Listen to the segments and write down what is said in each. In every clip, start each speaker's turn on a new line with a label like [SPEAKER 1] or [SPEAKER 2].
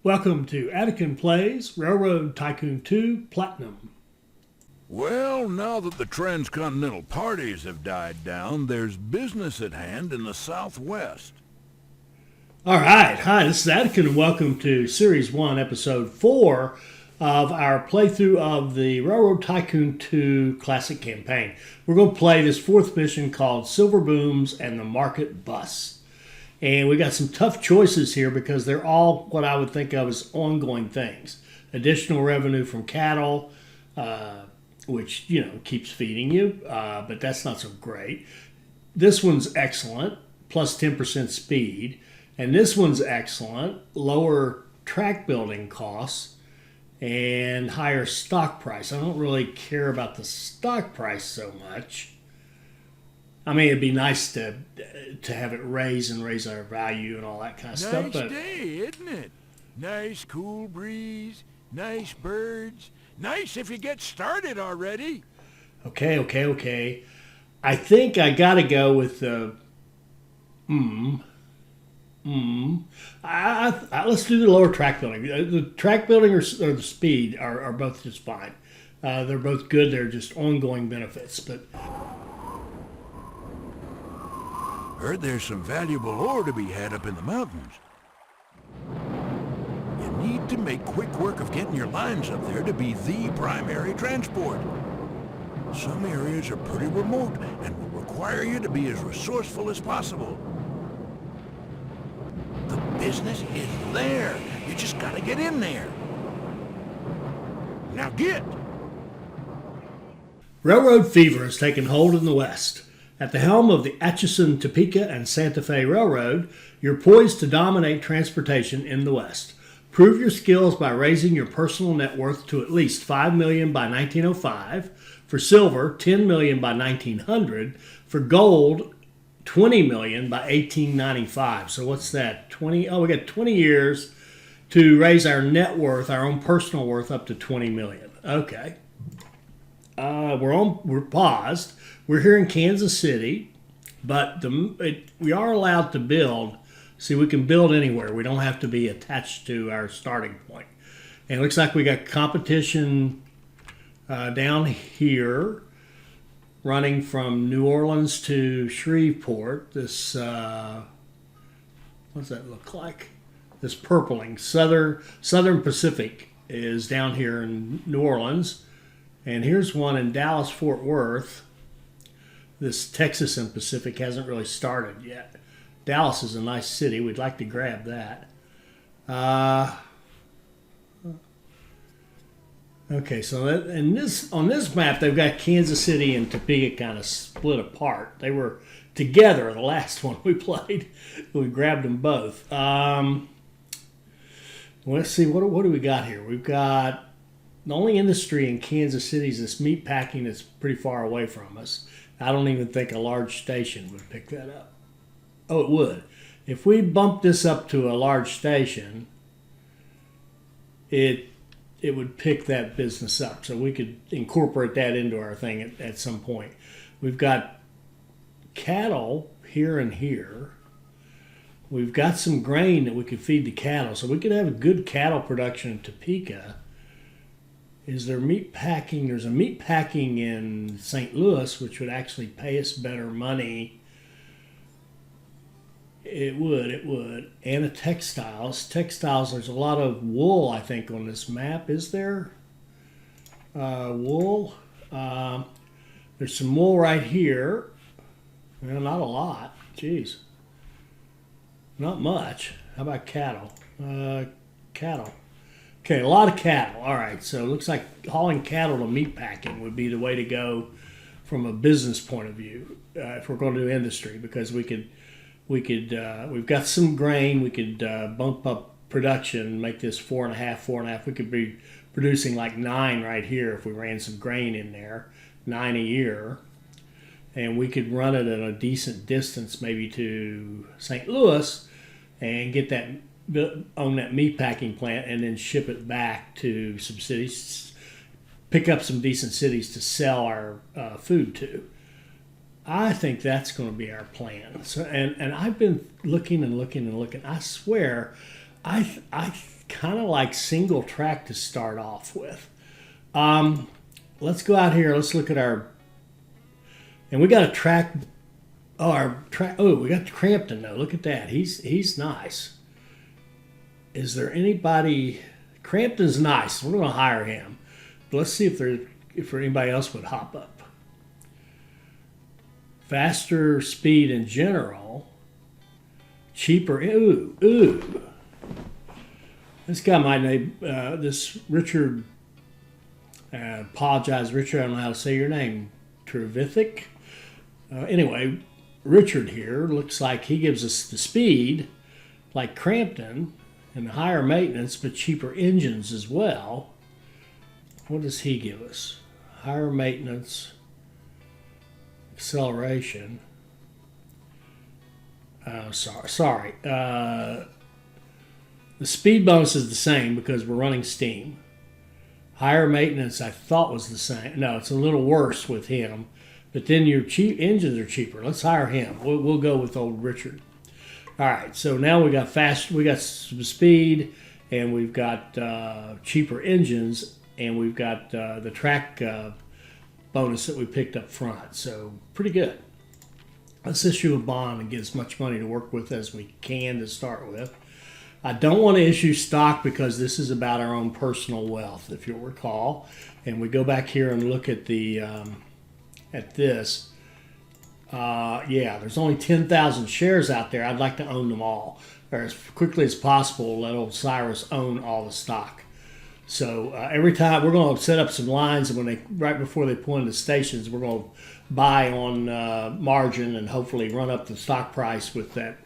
[SPEAKER 1] Welcome to Attican Plays Railroad Tycoon 2 Platinum.
[SPEAKER 2] Well, now that the transcontinental parties have died down, there's business at hand in the Southwest.
[SPEAKER 1] All right, hi, this is Attican and welcome to Series 1, Episode 4 of our playthrough of the Railroad Tycoon 2 Classic Campaign. We're going to play this fourth mission called Silver Booms and the Market Bus. And we got some tough choices here because they're all what I would think of as ongoing things. Additional revenue from cattle, which, keeps feeding you, but that's not so great. This one's excellent, plus 10% speed. And this one's excellent, lower track building costs and higher stock price. I don't really care about the stock price so much. I mean, it'd be nice to have it raise our value and all that kind of stuff.
[SPEAKER 2] Nice day, isn't it? Nice cool breeze, nice birds. Nice if you get started already.
[SPEAKER 1] Okay. I think I gotta go with the let's do the lower track building. The track building or the speed are both just fine. They're both good. They're just ongoing benefits, but.
[SPEAKER 2] Heard there's some valuable ore to be had up in the mountains. You need to make quick work of getting your lines up there to be the primary transport. Some areas are pretty remote and will require you to be as resourceful as possible. The business is there. You just gotta get in there. Now get!
[SPEAKER 1] Railroad fever has taken hold in the West. At the helm of the Atchison, Topeka, and Santa Fe Railroad, you're poised to dominate transportation in the West. Prove your skills by raising your personal net worth to at least $5 million by 1905. For silver, $10 million by 1900. For gold, $20 million by 1895. So what's that? 20? Oh, we got 20 years to raise our net worth, our own personal worth, up to $20 million. Okay. We're paused. We're here in Kansas City, but we are allowed to build. See, we can build anywhere. We don't have to be attached to our starting point. And it looks like we got competition down here, running from New Orleans to Shreveport. This, what does that look like? This purpling. Southern Pacific is down here in New Orleans. And here's one in Dallas-Fort Worth. This Texas and Pacific hasn't really started yet. Dallas is a nice city. We'd like to grab that. Okay, so on this map, they've got Kansas City and Topeka kind of split apart. They were together the last one we played. We grabbed them both. Let's see, what do we got here? We've got the only industry in Kansas City is this meat packing that's pretty far away from us. I don't even think a large station would pick that up. Oh, it would. If we bump this up to a large station, it would pick that business up. So we could incorporate that into our thing at some point. We've got cattle here and here. We've got some grain that we could feed the cattle. So we could have a good cattle production in Topeka. Is there meat packing? There's a meat packing in St. Louis, which would actually pay us better money. It would. And a textiles. Textiles, there's a lot of wool, I think, on this map. Is there? Wool. There's some wool right here. Well, not a lot. Jeez. Not much. How about cattle? Cattle. Okay, a lot of cattle. All right, so it looks like hauling cattle to meat packing would be the way to go from a business point of view if we're going to do industry, because we've got some grain. We could bump up production and make this 4.5. We could be producing like 9 right here if we ran some grain in there, 9 a year, and we could run it at a decent distance, maybe to St. Louis, and get that. Own that meat packing plant and then ship it back to some cities, pick up some decent cities to sell our food to. I think that's going to be our plan. So, and I've been looking. I swear I kind of like single track to start off with. Let's go out here. Let's look at our, and we got a track. Oh, our track. Oh, we got Crampton though. Look at that. He's nice. Is there anybody? Crampton's nice. We're going to hire him. But let's see if anybody else would hop up. Faster speed in general. Cheaper. Ooh. This guy might name this Richard. Apologize, Richard. I don't know how to say your name. Trevithick. Anyway, Richard here looks like he gives us the speed, like Crampton, and higher maintenance, but cheaper engines as well. What does he give us? Higher maintenance, acceleration. Sorry. The speed bonus is the same because we're running steam. Higher maintenance, I thought was the same. No, it's a little worse with him. But then your engines are cheaper. Let's hire him. We'll go with old Richard. All right, so now we got some speed, and we've got cheaper engines, and we've got the track bonus that we picked up front. So pretty good. Let's issue a bond and get as much money to work with as we can to start with. I don't want to issue stock because this is about our own personal wealth, if you'll recall. And we go back here and look at the at this. Yeah, there's only 10,000 shares out there. I'd like to own them all, or as quickly as possible. Let old Cyrus own all the stock. So every time we're going to set up some lines, and right before they pull into stations, we're going to buy on margin and hopefully run up the stock price with the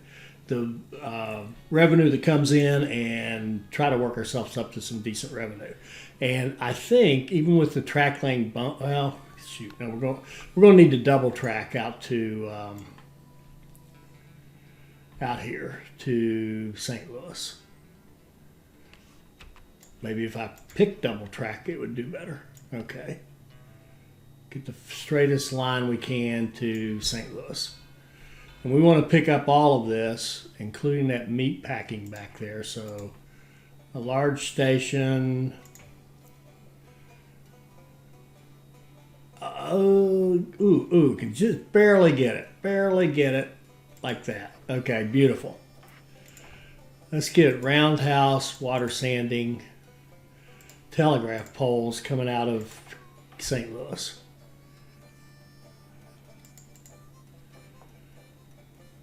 [SPEAKER 1] revenue that comes in, and try to work ourselves up to some decent revenue. And I think even with the track lane bump, well, shoot, no, we're going to need to double track out to out here to St. Louis. Maybe if I pick double track, it would do better. Okay. Get the straightest line we can to St. Louis. And we want to pick up all of this, including that meat packing back there. So a large station. Can just barely get it like that. Okay, beautiful. Let's get it. Roundhouse, water sanding, telegraph poles coming out of St. Louis.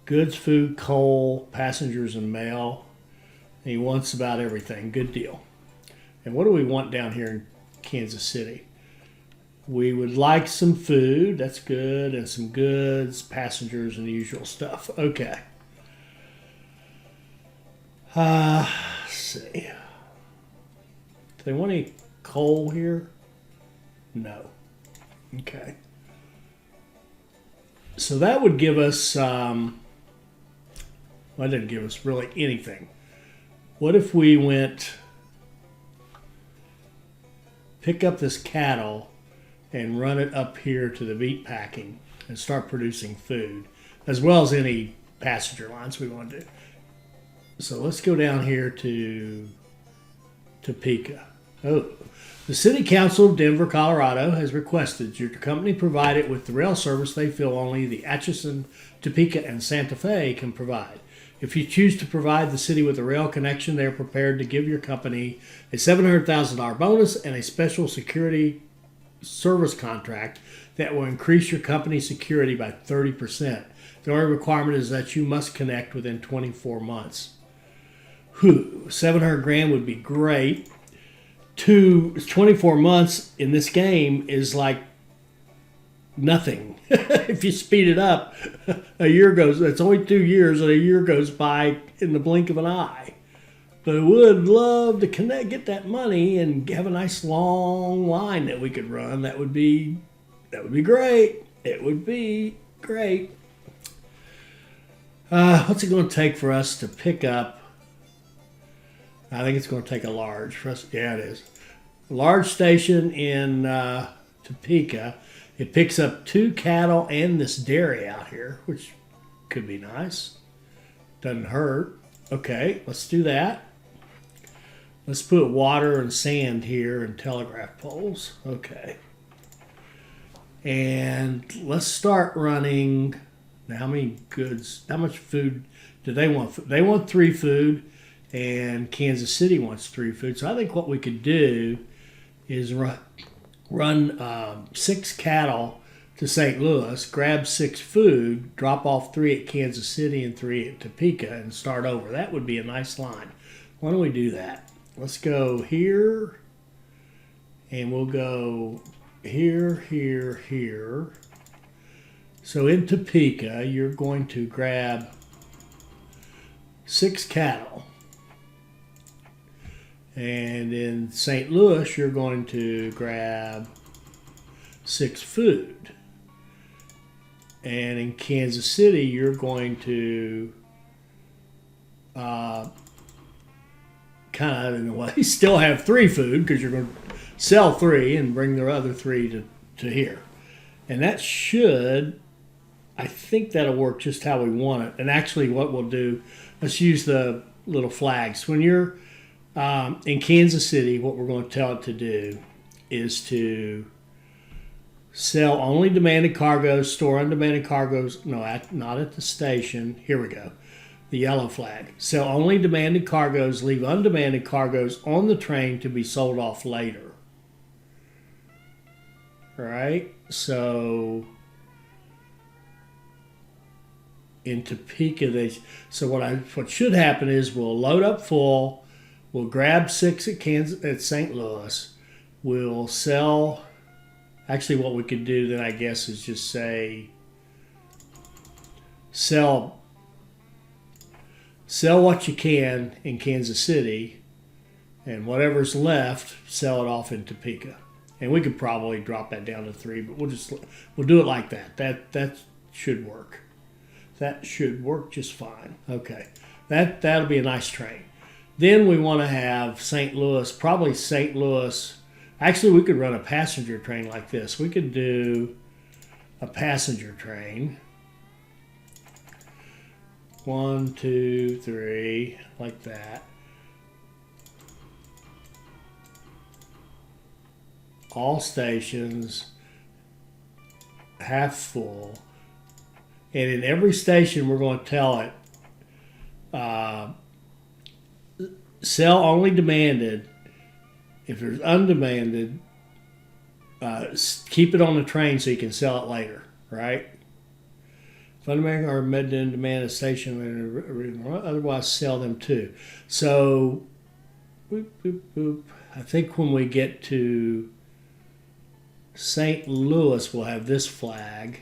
[SPEAKER 1] Goods, food, coal, passengers, and mail. And he wants about everything. Good deal. And what do we want down here in Kansas City? We would like some food. That's good. And some goods, passengers, and the usual stuff. Okay. Let's see. Do they want any coal here? No. Okay. So that would give us... well, it didn't give us really anything. What if we went pick up this cattle and run it up here to the meat packing and start producing food, as well as any passenger lines we want to do. So let's go down here to Topeka. Oh, the City Council of Denver, Colorado has requested your company provide it with the rail service they feel only the Atchison, Topeka, and Santa Fe can provide. If you choose to provide the city with a rail connection, they are prepared to give your company a $700,000 bonus and a special security service contract that will increase your company's security by 30%. The only requirement is that you must connect within 24 months. 700 grand would be great. 24 months in this game is like nothing. If you speed it up, a year goes, it's only 2 years, and a year goes by in the blink of an eye. But I would love to get that money and have a nice long line that we could run. That would be great. It would be great. What's it going to take for us to pick up? I think it's going to take a large for us. Yeah, it is. A large station in Topeka. It picks up 2 cattle and this dairy out here, which could be nice. Doesn't hurt. Okay, let's do that. Let's put water and sand here and telegraph poles. Okay. And let's start running. Now, how many goods, how much food do they want? They want 3 food, and Kansas City wants 3 food. So I think what we could do is run 6 cattle to St. Louis, grab 6 food, drop off 3 at Kansas City and 3 at Topeka, and start over. That would be a nice line. Why don't we do that? Let's go here, and we'll go here, here, here. So in Topeka, you're going to grab 6 cattle. And in St. Louis, you're going to grab 6 food. And in Kansas City, you're going to kind of, in a way, still have 3 food because you're going to sell 3 and bring the other 3 to here. And that should, I think that'll work just how we want it. And actually what we'll do, let's use the little flags. When you're in Kansas City, what we're going to tell it to do is to sell only demanded cargoes, store undemanded cargoes. No, not at the station. Here we go. The yellow flag. Sell only demanded cargoes, leave undemanded cargoes on the train to be sold off later. All right? So in Topeka, so what should happen is we'll load up full, we'll grab 6 at St. Louis, we'll sell. Actually, what we could do then, I guess, is just say sell what you can in Kansas City, and whatever's left, sell it off in Topeka. And we could probably drop that down to 3, but we'll do it like that. That should work. That should work just fine. Okay, that'll be a nice train. Then we want to have St. Louis, probably St. Louis. Actually, we could run a passenger train like this. We could do a passenger train. 1, 2, 3, like that. All stations, half full. And in every station, we're going to tell it, sell only demanded. If there's undemanded, keep it on the train so you can sell it later, right? If undemanded or med in demand a station, otherwise sell them too. So, boop, boop, boop. I think when we get to St. Louis, we'll have this flag.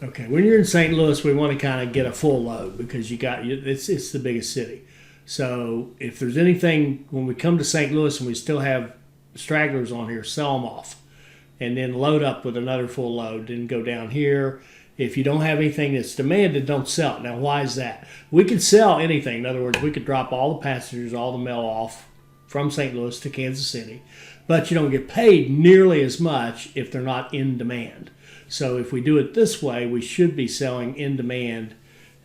[SPEAKER 1] Okay, when you're in St. Louis, we want to kind of get a full load because it's the biggest city. So if there's anything, when we come to St. Louis and we still have stragglers on here, sell them off. And then load up with another full load. Then go down here. If you don't have anything that's demanded, don't sell it. Now, why is that? We could sell anything. In other words, we could drop all the passengers, all the mail off from St. Louis to Kansas City. But you don't get paid nearly as much if they're not in demand. So if we do it this way, we should be selling in demand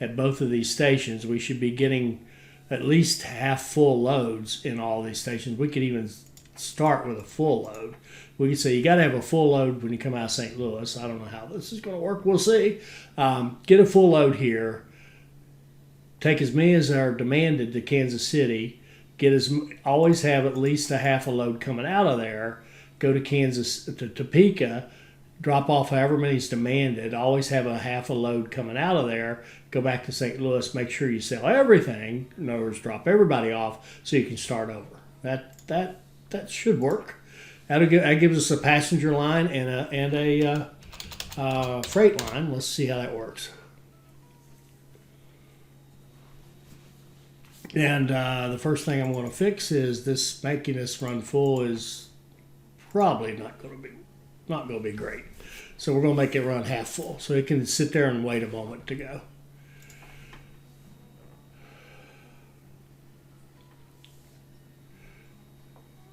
[SPEAKER 1] at both of these stations. We should be getting at least half full loads in all these stations. We could even start with a full load. We could say you got to have a full load when you come out of St. Louis. I don't know how this is going to work. We'll see. Get a full load here. Take as many as are demanded to Kansas City. Always have at least a half a load coming out of there. Go to Topeka. Drop off however many is demanded. Always have a half a load coming out of there. Go back to St. Louis. Make sure you sell everything. In other words, drop everybody off so you can start over. That should work. That gives us a passenger line and a freight line. Let's see how that works. And the first thing I'm going to fix is this making this run full is probably not going to be great. So we're going to make it run half full so it can sit there and wait a moment to go.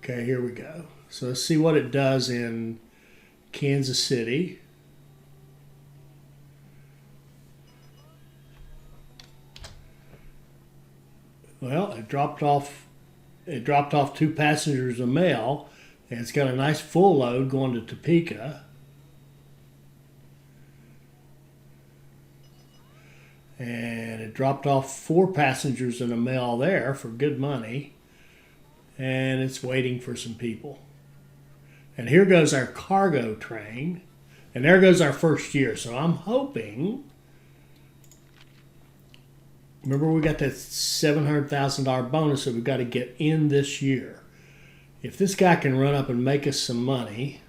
[SPEAKER 1] Okay, here we go. So let's see what it does in Kansas City. Well, it dropped off. It dropped off 2 passengers a mail, and it's got a nice full load going to Topeka. And it dropped off 4 passengers in a mail there for good money, and it's waiting for some people. And here goes our cargo train, and there goes our first year. So I'm hoping. Remember, we got that $700,000 bonus that we've got to get in this year. If this guy can run up and make us some money,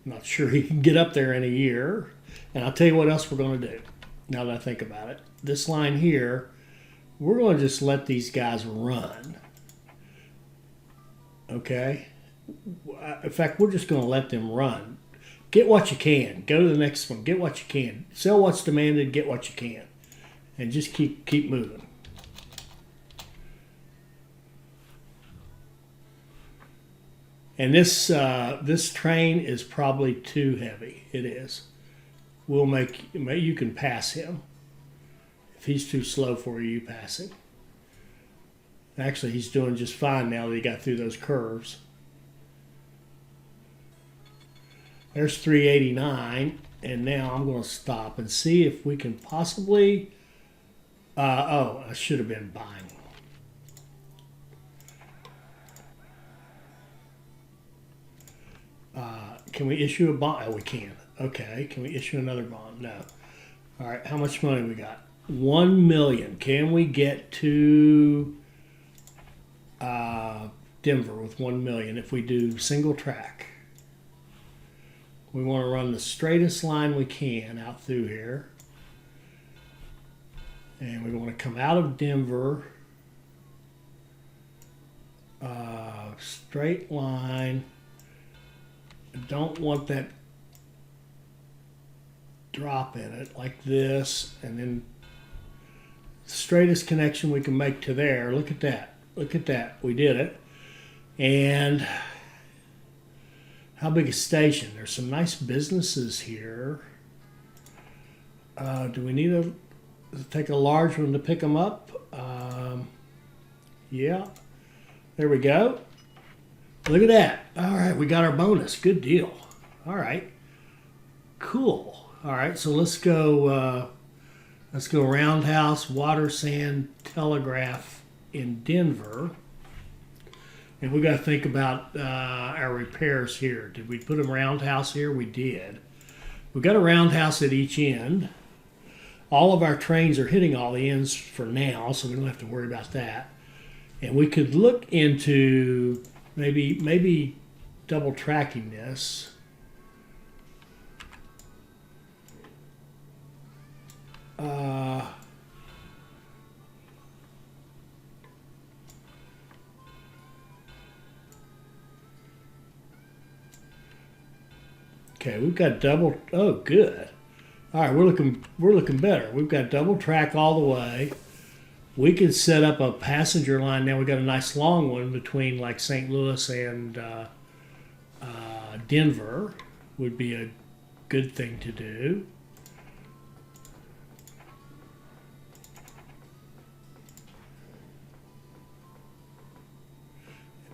[SPEAKER 1] I'm not sure he can get up there in a year. And I'll tell you what else we're going to do, now that I think about it. This line here, we're going to just let these guys run. Okay? In fact, we're just going to let them run. Get what you can. Go to the next one. Get what you can. Sell what's demanded. Get what you can. And just keep moving. And this train is probably too heavy. It is. You can pass him. If he's too slow for you, you pass him. Actually, he's doing just fine now that he got through those curves. There's 389, and now I'm going to stop and see if we can possibly. I should have been buying. Can we issue a bond? Oh, we can. Okay. Can we issue another bond? No. All right. How much money we got? 1 million. Can we get to Denver with 1 million if we do single track? We want to run the straightest line we can out through here. And we want to come out of Denver. Straight line. I don't want that drop in it like this. And then the straightest connection we can make to there. Look at that. Look at that. We did it. And how big a station? There's some nice businesses here. Do we need to take a large one to pick them up? Yeah. There we go. Look at that. All right, we got our bonus. Good deal. All right. Cool. All right, so let's go Roundhouse, Water, Sand, Telegraph in Denver. And we got to think about our repairs here. Did we put a roundhouse here? We did. We got a roundhouse at each end. All of our trains are hitting all the ends for now, so we don't have to worry about that. And we could look into maybe double tracking this. Okay, we've got double. Oh, good. All right, we're looking better. We've got double track all the way. We could set up a passenger line. Now we got a nice long one between like St. Louis and Denver. Would be a good thing to do.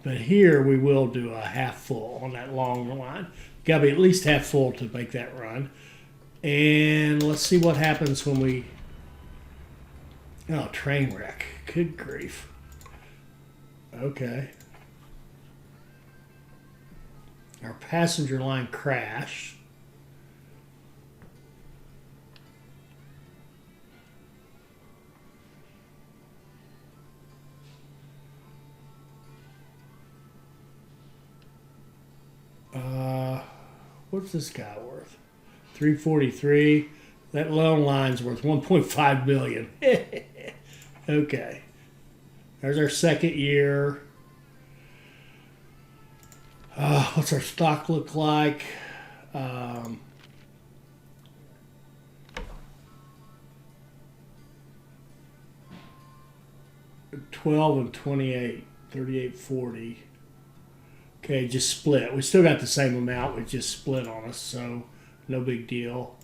[SPEAKER 1] But here we will do a half full on that long line. Got to be at least half full to make that run. And let's see what happens when we... Oh, train wreck. Good grief. Okay. Our passenger line crashed. What's this guy worth? 343. That loan line's worth 1.5 billion. Okay. There's our second year. What's our stock look like? 12 and 28, 38.40. Okay, just split. We still got the same amount. We just split on us, so no big deal.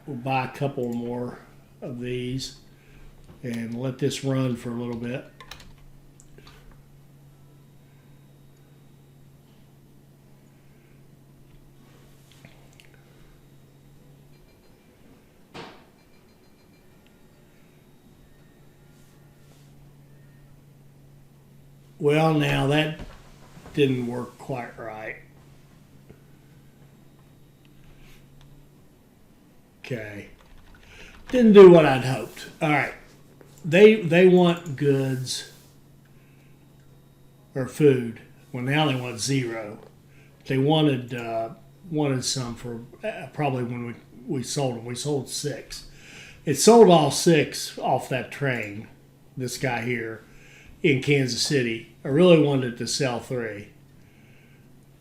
[SPEAKER 1] We'll buy a couple more of these. and let this run for a little bit. Well, now that didn't work quite right. Okay. Didn't do what I'd hoped. All right. They want goods or food. Well, now they want 0. They wanted some for probably when we sold them. We sold 6. It sold all 6 off that train. This guy here in Kansas City. I really wanted to sell 3.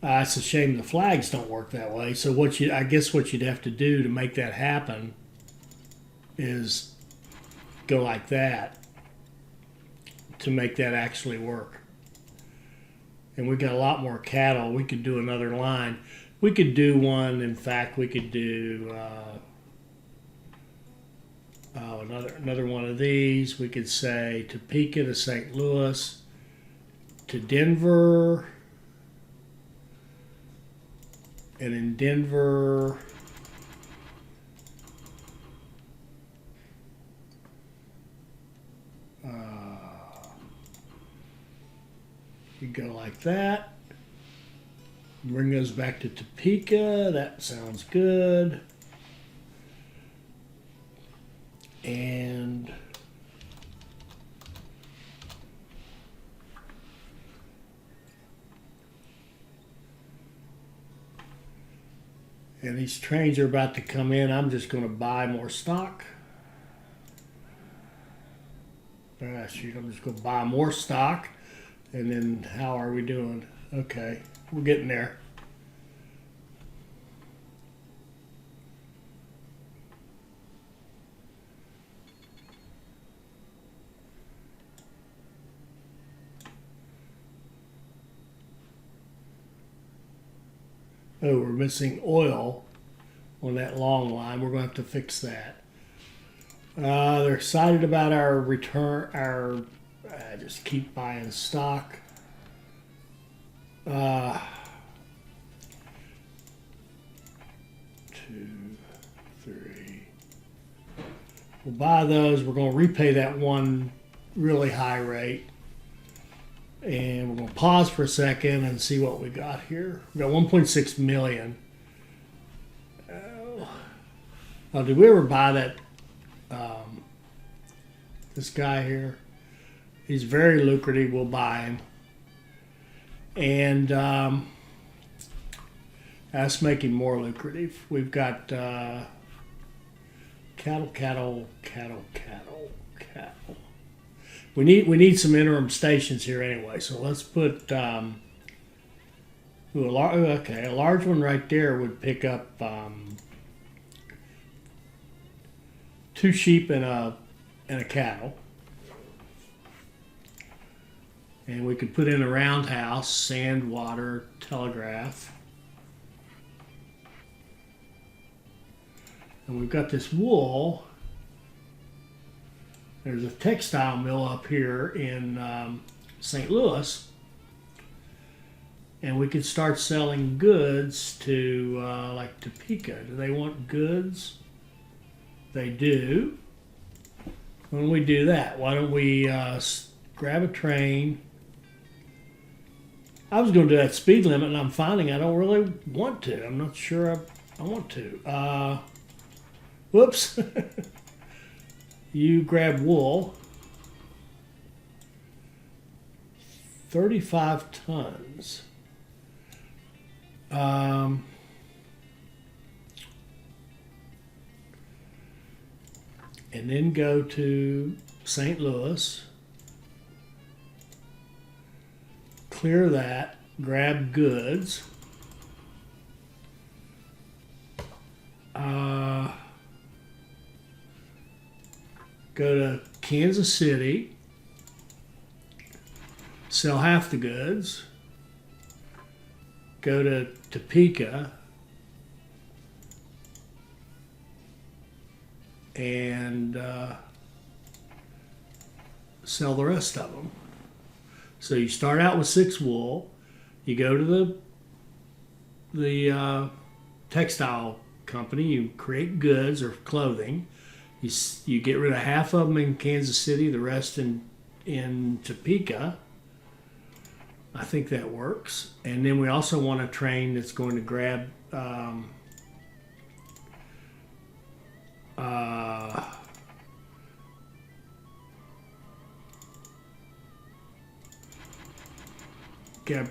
[SPEAKER 1] It's a shame the flags don't work that way. So I guess what you'd have to do to make that happen is go like that to make that actually work. And we've got a lot more cattle. We could do another line. We could do one. In fact, we could do another one of these. We could say Topeka to St. Louis to Denver, and in Denver you go like that. Bring those back to Topeka. That sounds good. And these trains are about to come in. I'm just going to buy more stock. Shoot, I'm just going to buy more stock. And then how are we doing? Okay, we're getting there. Oh, we're missing oil on that long line. We're going to have to fix that. They're excited about our return. Just keep buying stock. 2, 3. We'll buy those. We're going to repay that one really high rate. And we're going to pause for a second and see what we got here. We got 1.6 million. Oh, did we ever buy that? This guy here. He's very lucrative. We'll buy him. And that's making more lucrative. We've got cattle. We need some interim stations here anyway. So let's put a large one right there would pick up 2 sheep and a cattle. And we could put in a roundhouse, sand, water, telegraph. And we've got this wool. There's a textile mill up here in St. Louis. And we could start selling goods to like Topeka. Do they want goods? They do. Why don't we do that? Why don't we grab a train? I was going to do that speed limit, and I'm finding I don't really want to. I'm not sure I want to. Whoops. You grab wool. 35 tons. And then go to St. Louis. Clear that, grab goods. Go to Kansas City, sell half the goods. Go to Topeka and sell the rest of them. So you start out with 6 wool. You go to the textile company. You create goods or clothing. You get rid of half of them in Kansas City, the rest in Topeka. I think that works. And then we also want a train that's going to grab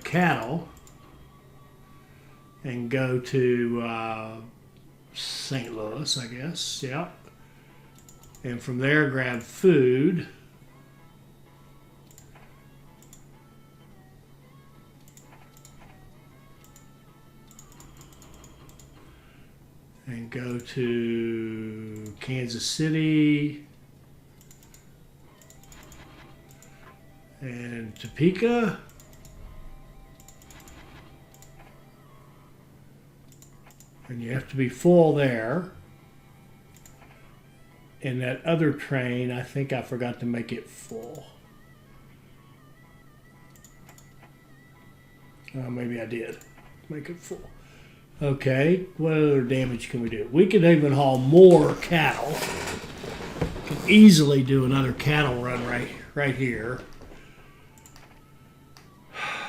[SPEAKER 1] cattle and go to St. Louis, I guess. Yep. And from there, grab food. And go to Kansas City and Topeka. And you have to be full there. And that other train, I think I forgot to make it full. Maybe I did make it full. Okay, what other damage can we do? We could even haul more cattle. Could easily do another cattle run right here.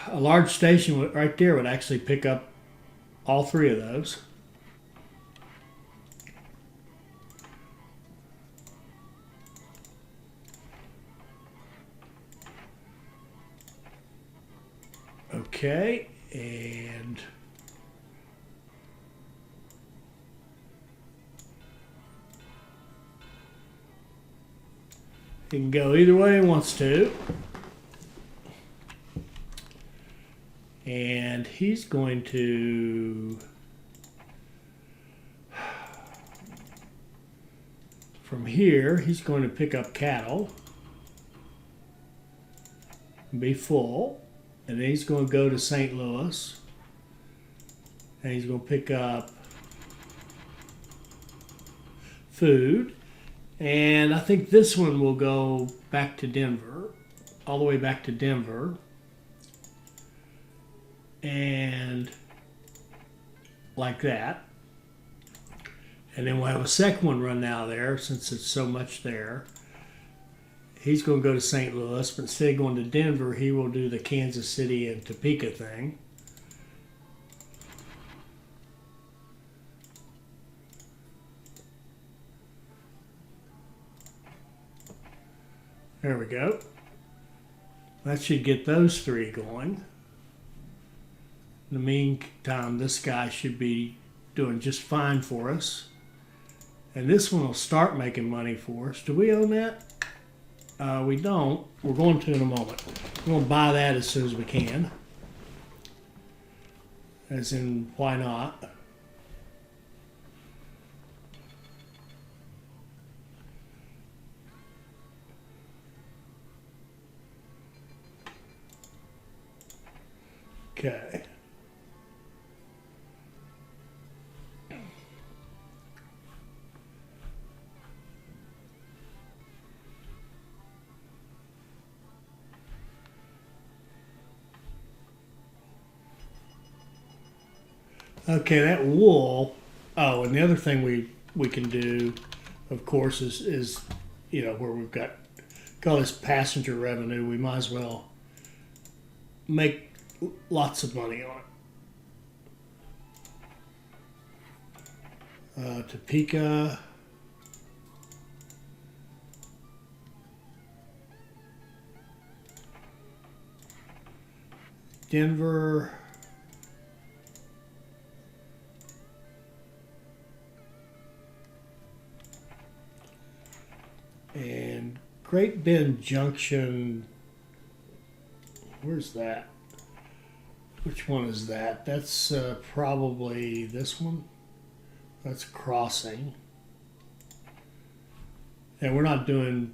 [SPEAKER 1] A large station right there would actually pick up all 3 of those. Okay, and he can go either way he wants to. And he's going to, from here, he's going to pick up cattle, be full, and then he's going to go to St. Louis, and he's going to pick up food. And I think this one will go back to Denver, all the way back to Denver. And like that. And then we'll have a second one run out of there since it's so much there. He's going to go to St. Louis, but instead of going to Denver, he will do the Kansas City and Topeka thing. There we go. That should get those 3 going. In the meantime, this guy should be doing just fine for us. And this one will start making money for us. Do we own that? We don't. We're going to in a moment. We're going to buy that as soon as we can. As in, why not? Okay. Okay, that wool. Oh, and the other thing we can do, of course, is you know, where we've got all this passenger revenue, we might as well make lots of money on it. Topeka. Denver. And Great Bend Junction, where's that? Which one is that? That's probably this one. That's crossing. And we're not doing,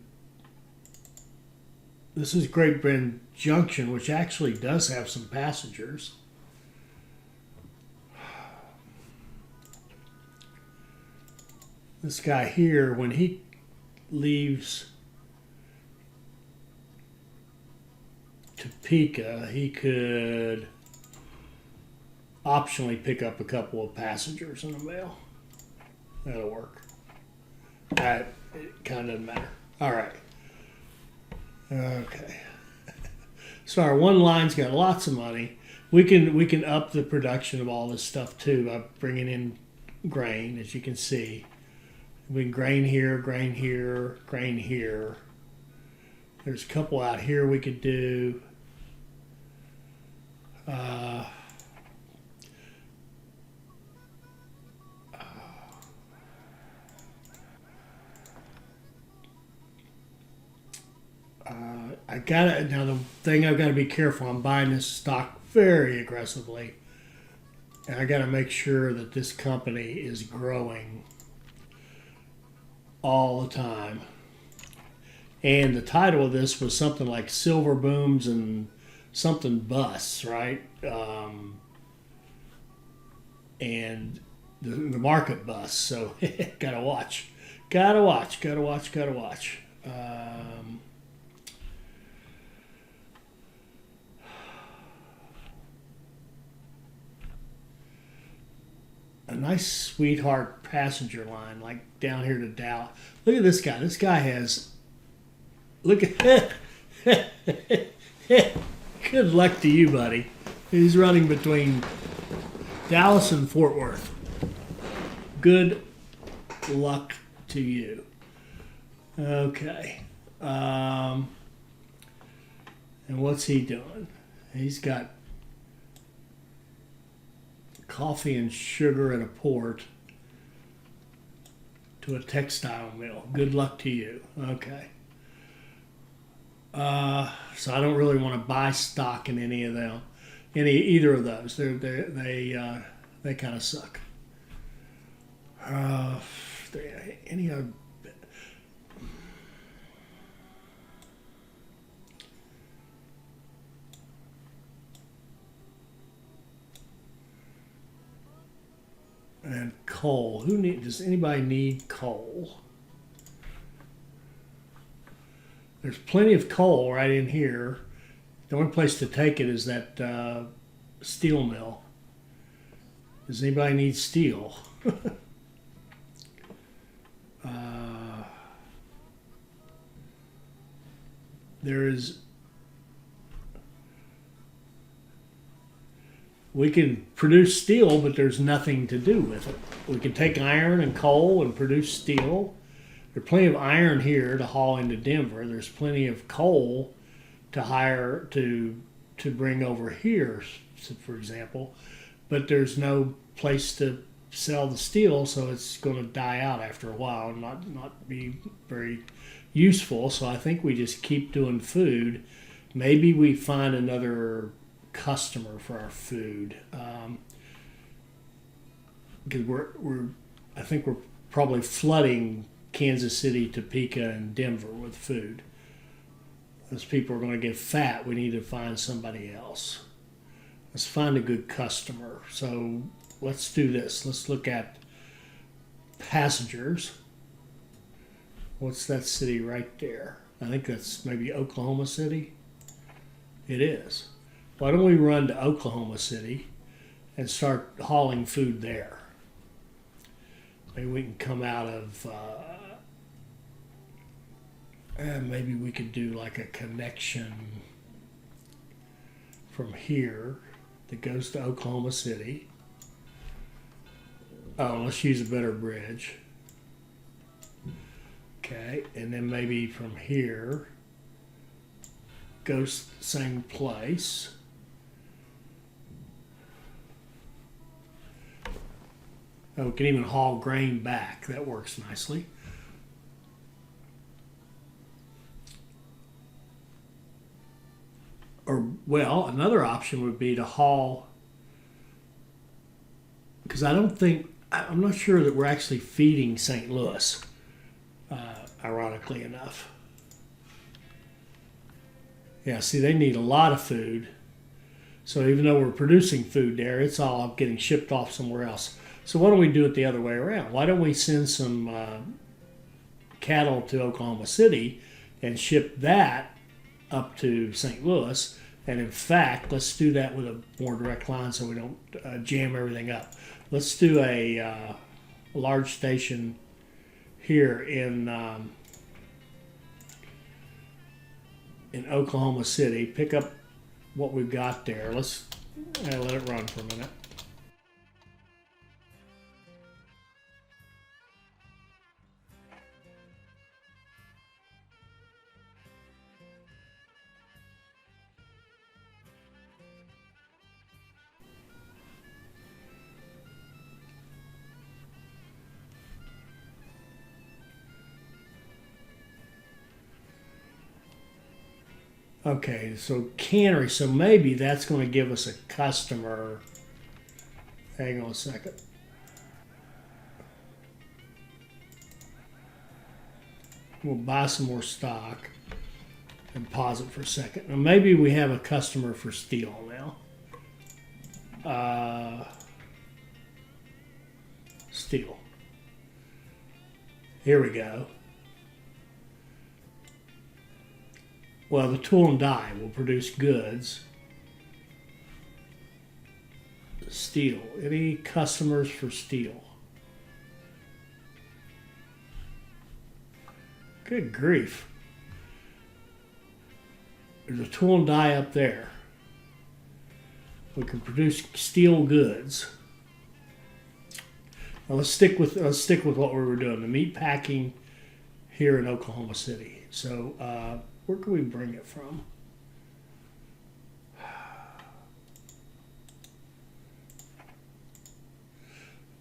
[SPEAKER 1] this is Great Bend Junction, which actually does have some passengers. This guy here, when he leaves, Topeka, he could optionally pick up a couple of passengers in the mail. That'll work. It kind of doesn't matter. All right. Okay. So our one line's got lots of money. We can up the production of all this stuff too by bringing in grain, as you can see. We can grain here, grain here, grain here. There's a couple out here we could do. Now the thing I've got to be careful, I'm buying this stock very aggressively. And I got to make sure that this company is growing all the time. And the title of this was something like Silver Booms and something Busts, right? And the market busts. So gotta watch. A nice sweetheart passenger line, like down here to Dallas. Look at this guy. This guy has. Look at. Good luck to you, buddy. He's running between Dallas and Fort Worth. Good luck to you. Okay. And what's he doing? He's got coffee and sugar at a port to a textile mill. Good luck to you. Okay. So I don't really want to buy stock in any of them, either of those. They kind of suck. Any other? And coal. Does anybody need coal? There's plenty of coal right in here. The only place to take it is that steel mill. Does anybody need steel? We can produce steel, but there's nothing to do with it. We can take iron and coal and produce steel. There's plenty of iron here to haul into Denver. There's plenty of coal to hire to bring over here, for example. But there's no place to sell the steel, so it's going to die out after a while and not be very useful. So I think we just keep doing food. Maybe we find another customer for our food, because I think we're probably flooding Kansas City, Topeka, and Denver with food. Those people are going to get fat. We need to find somebody else. Let's find a good customer. So let's do this. Let's look at passengers. What's that city right there? I think that's maybe Oklahoma City. It is. Why don't we run to Oklahoma City and start hauling food there? Maybe we can come out of, maybe we could do like a connection from here that goes to Oklahoma City. Oh, let's use a better bridge. Okay, and then maybe from here goes the same place. Oh, we can even haul grain back. That works nicely. Or, well, another option would be to haul, because I'm not sure that we're actually feeding St. Louis, ironically enough. Yeah, see, they need a lot of food. So even though we're producing food there, it's all getting shipped off somewhere else. So why don't we do it the other way around? Why don't we send some cattle to Oklahoma City and ship that up to St. Louis, And in fact, let's do that with a more direct line so we don't jam everything up. Let's do a large station here in Oklahoma City. Pick up what we've got there. Let's let it run for a minute. Okay, so cannery. So maybe that's going to give us a customer. Hang on a second. We'll buy some more stock and pause it for a second. Now maybe we have a customer for steel now. Steel. Here we go. Well, the tool and die will produce goods. Steel. Any customers for steel? Good grief. There's a tool and die up there. We can produce steel goods. Now let's stick with what we were doing. The meat packing here in Oklahoma City. So where can we bring it from?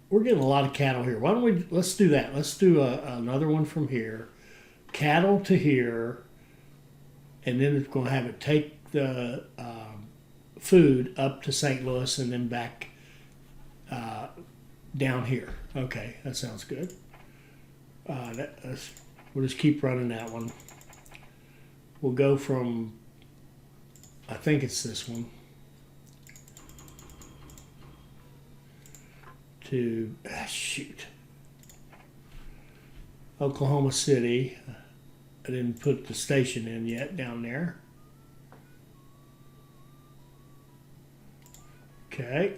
[SPEAKER 1] We're getting a lot of cattle here. Why don't we, let's do that. Let's do another one from here. Cattle to here. And then it's going to have it take the food up to St. Louis and then back down here. Okay, that sounds good. We'll just keep running that one. We'll go from, I think it's this one, to, Oklahoma City. I didn't put the station in yet down there. Okay.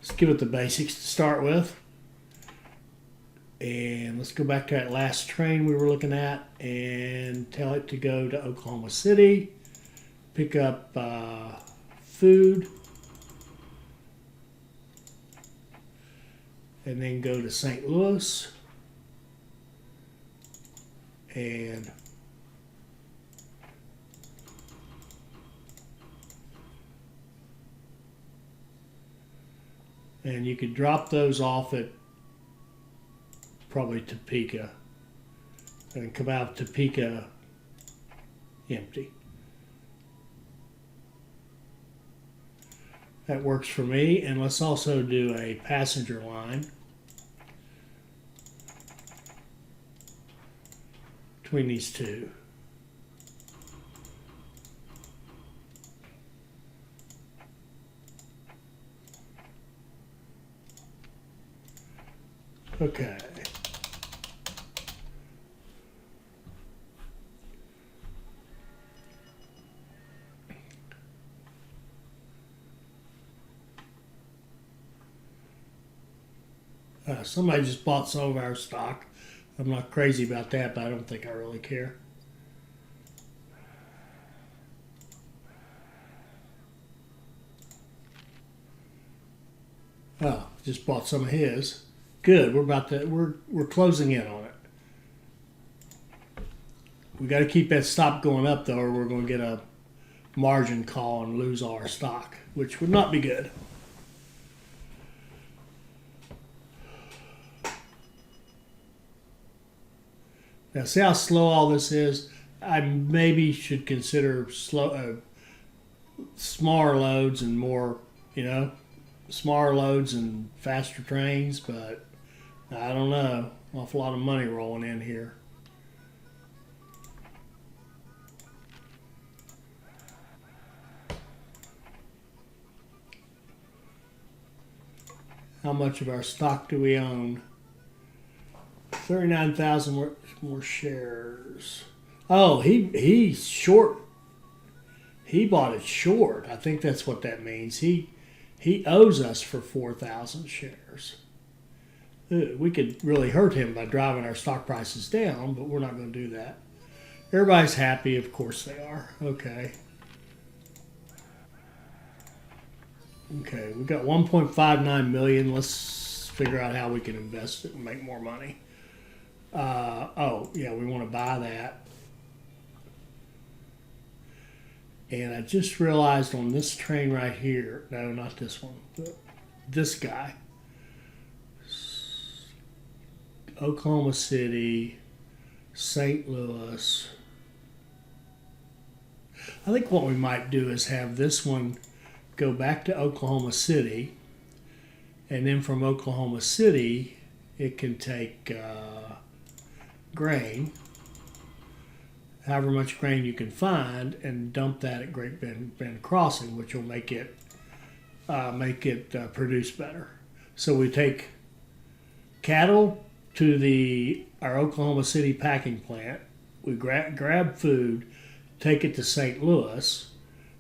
[SPEAKER 1] Let's give it the basics to start with. And let's go back to that last train we were looking at and tell it to go to Oklahoma City, pick up food, and then go to St. Louis and you could drop those off at probably Topeka and come out of Topeka empty. That works for me. And let's also do a passenger line between these two. Okay. Somebody just bought some of our stock. I'm not crazy about that, but I don't think I really care. Oh, just bought some of his. Good. We're closing in on it. We got to keep that stop going up though, or we're going to get a margin call and lose all our stock, which would not be good. Now, see how slow all this is? I maybe should consider smaller loads and more, smaller loads and faster trains, but I don't know. Awful lot of money rolling in here. How much of our stock do we own? 39,000 more shares. Oh, he's short. He bought it short. I think that's what that means. He owes us for 4,000 shares. We could really hurt him by driving our stock prices down, but we're not going to do that. Everybody's happy. Of course they are. Okay. Okay, we've got 1.59 million. Let's figure out how we can invest it and make more money. Oh, yeah, we want to buy that. And I just realized on this train right here, no, not this one, this guy, Oklahoma City, St. Louis. I think what we might do is have this one go back to Oklahoma City, and then from Oklahoma City, it can take grain, however much grain you can find, and dump that at Great Bend Crossing, which will make it produce better. So we take cattle to our Oklahoma City packing plant. We grab food, take it to St. Louis,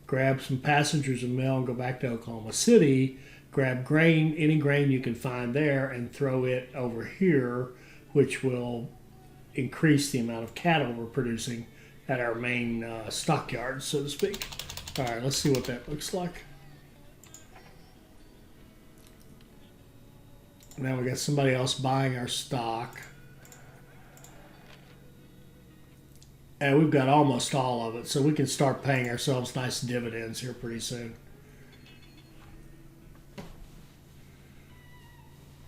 [SPEAKER 1] grab some passengers and mail, and go back to Oklahoma City. Grab grain, any grain you can find there, and throw it over here, which will increase the amount of cattle we're producing at our main stockyards, so to speak. All right, let's see what that looks like. Now we got somebody else buying our stock. And we've got almost all of it, so we can start paying ourselves nice dividends here pretty soon.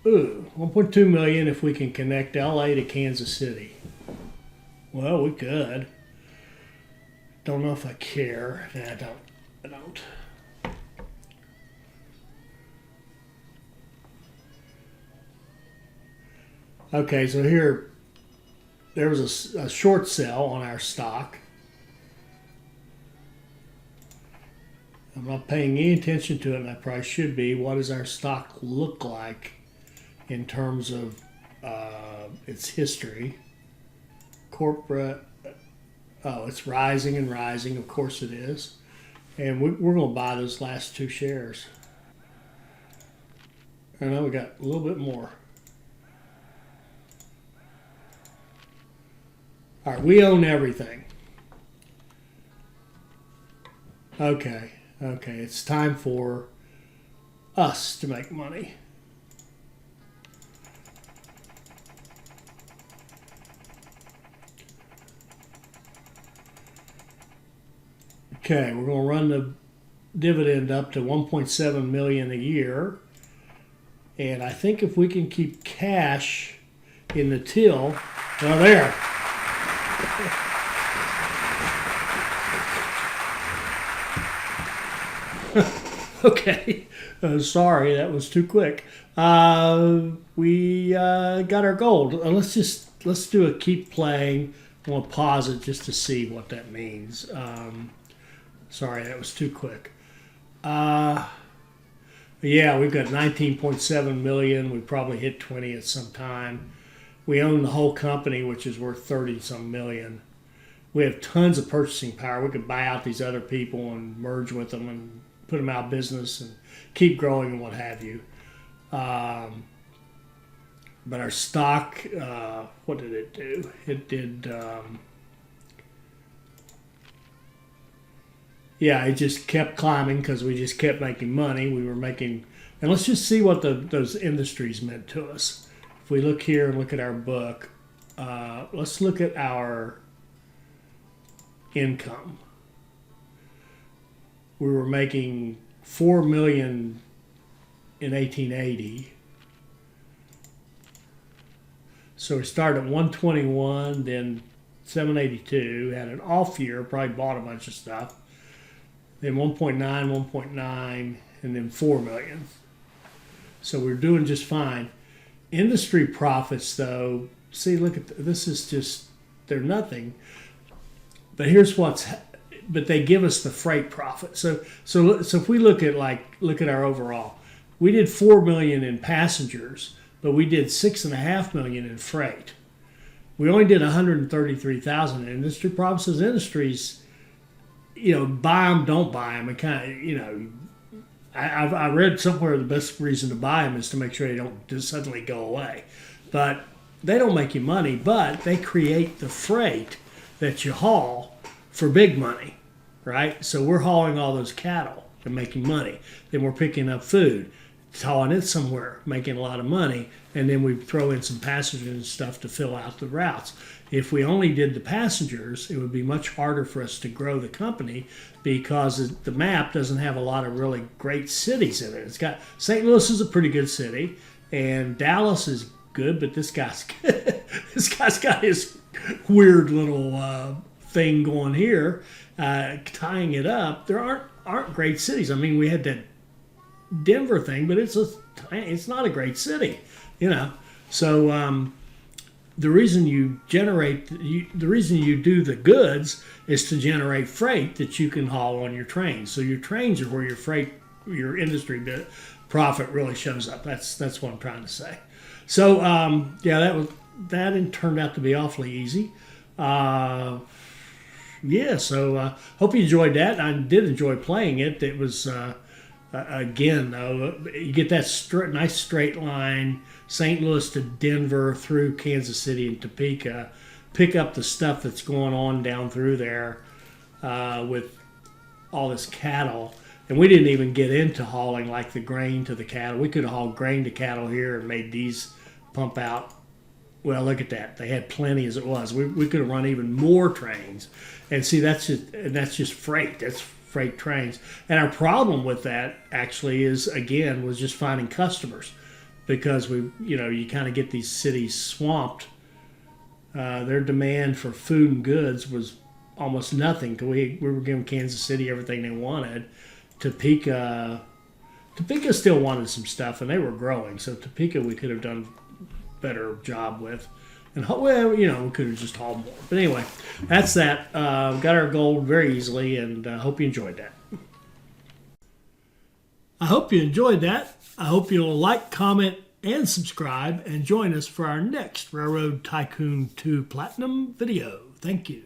[SPEAKER 1] Ooh, 1.2 million if we can connect LA to Kansas City. Well, we could. Don't know if I care. Nah, I don't. Okay, so here, there was a short sell on our stock. I'm not paying any attention to it, and I probably should be. What does our stock look like in terms of its history? Corporate, oh, it's rising and rising. Of course it is. And we're going to buy those last two shares. I know we got a little bit more. All right, we own everything. Okay, it's time for us to make money. Okay, we're going to run the dividend up to 1.7 million a year. And I think if we can keep cash in the till, well, there. Okay, sorry, that was too quick. We got our gold. Let's do a keep playing. I want to pause it just to see what that means. Sorry, that was too quick. Yeah, we've got 19.7 million. We probably hit 20 at some time. We own the whole company, which is worth 30-some million. We have tons of purchasing power. We could buy out these other people and merge with them and put them out of business and keep growing and what have you. But our stock, what did it do? It did, yeah, it just kept climbing because we just kept making money. We were making, and let's just see what those industries meant to us. If we look here and look at our book, let's look at our income. We were making $4 million in 1880. So we started at 121, then 782, had an off year, probably bought a bunch of stuff. Then 1.9, and then 4 million. So we're doing just fine. Industry profits, though, see, look at this is just, they're nothing. But here's but they give us the freight profit. So if we look at our overall, we did 4 million in passengers, but we did 6.5 million in freight. We only did 133,000 in industry. Problem says industries, buy them, don't buy them. It kind of, I read somewhere the best reason to buy them is to make sure they don't just suddenly go away. But they don't make you money, but they create the freight that you haul for big money, right? So we're hauling all those cattle and making money. Then we're picking up food, hauling it somewhere, making a lot of money, and then we throw in some passengers and stuff to fill out the routes. If we only did the passengers, it would be much harder for us to grow the company because the map doesn't have a lot of really great cities in it. It's got St. Louis is a pretty good city, and Dallas is good, but this guy's got his weird little thing going here, tying it up. There aren't great cities. I mean, we had that Denver thing, but it's not a great city, So the reason you do the goods is to generate freight that you can haul on your trains. So your trains are where your industry profit really shows up. That's what I'm trying to say. So that turned out to be awfully easy. So hope you enjoyed that. I did enjoy playing it. It was again, you get that nice straight line, St. Louis to Denver through Kansas City and Topeka, pick up the stuff that's going on down through there with all this cattle. And we didn't even get into hauling like the grain to the cattle. We could have hauled grain to cattle here and made these pump out. Well, look at that. They had plenty as it was. We could have run even more trains. And see, that's just freight. That's freight trains. And our problem with that actually was just finding customers, because you kind of get these cities swamped. Their demand for food and goods was almost nothing. We were giving Kansas City everything they wanted. Topeka still wanted some stuff, and they were growing. So Topeka we could have done a better job with. And we could have just hauled more. But anyway, that's that. Got our goal very easily, and hope you enjoyed that. I hope you enjoyed that. I hope you'll like, comment, and subscribe, and join us for our next Railroad Tycoon 2 Platinum video. Thank you.